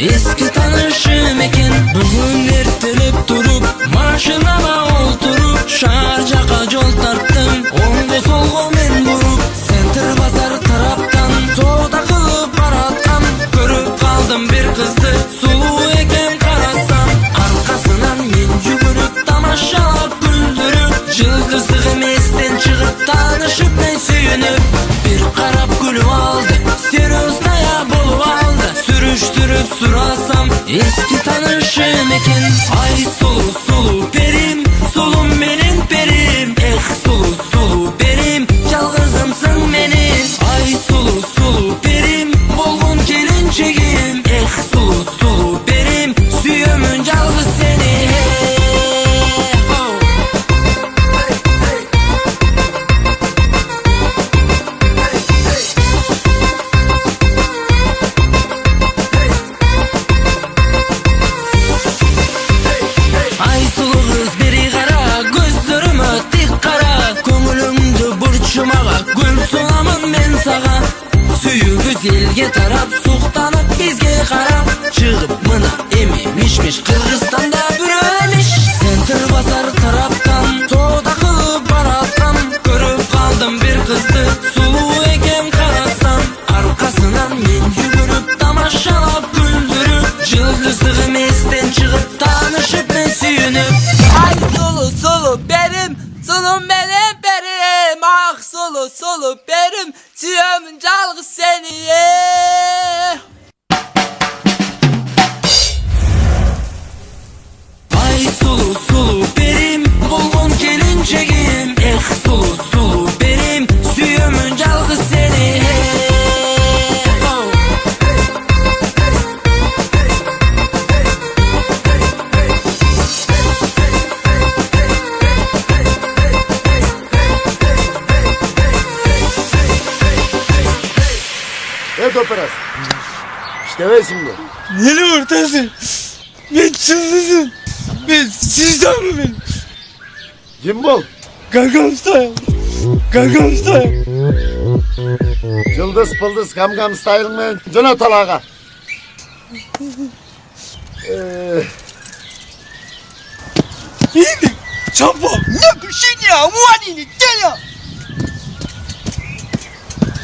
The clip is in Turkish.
eski tanışım eken. Bugün ertelep turup maşinama olturup Şarjaga jol tarttım, oңго солго men burup Center bazar taraptan toda kılıp baratkan. Görüp kaldım bir kızdı, sulu eken karasam. Arkasından men yügürüp tamaşalap güldürüp Yıldızlığım esten çıkıp tanışıp men süyünüp Bir karap gülüp aldı, seröznaya bolup aldı. Sürüştürüp surasam eski tanışım eken. Ay sulu sulu perim, sulum menin perim. Sulu sulu perim, yalgızımsın menin. Ay sulu sulu perim, bolgun kelinçegim. Sulu sulu perim, süyümün yalgız seni. Ay sulu kız biri kara, gözlerime dik kara. Köngülümdü burçumağa, gül sulamın men sağa. Süyübüz elge tarap, suqtanıp bizge karap. Çıgıp mına ememişmiş, Kırgızstanda büremiş. Center bazar taraptan, toda kılıp baratkan. Görüp kaldım bir kızdı, sulu eken karasam. Arkasından men yügürüp tamaşalap güldürüp Yıldızlığım esten çıkıp tanışıp men süyünüp Ay sulu sulu benim, sulum benim benim. Ah sulu sulu benim, süyümün yalgız seni. Ay sulu sulu perim, bolgun kelinçegim. Sulu sulu perim, süyümün yalgız seni. Evet operasyon. İşte ve şimdi. Yeni ortası. Ben çıldızım. Ben sizden mi benim? Kim bu? Gangnam Style. Gangnam Style. Cıldız pıldız Gangnam Style mı? Jonathan Aga. İyi mi? Çapa. Ne bu şey ya? Muhalini gel ya.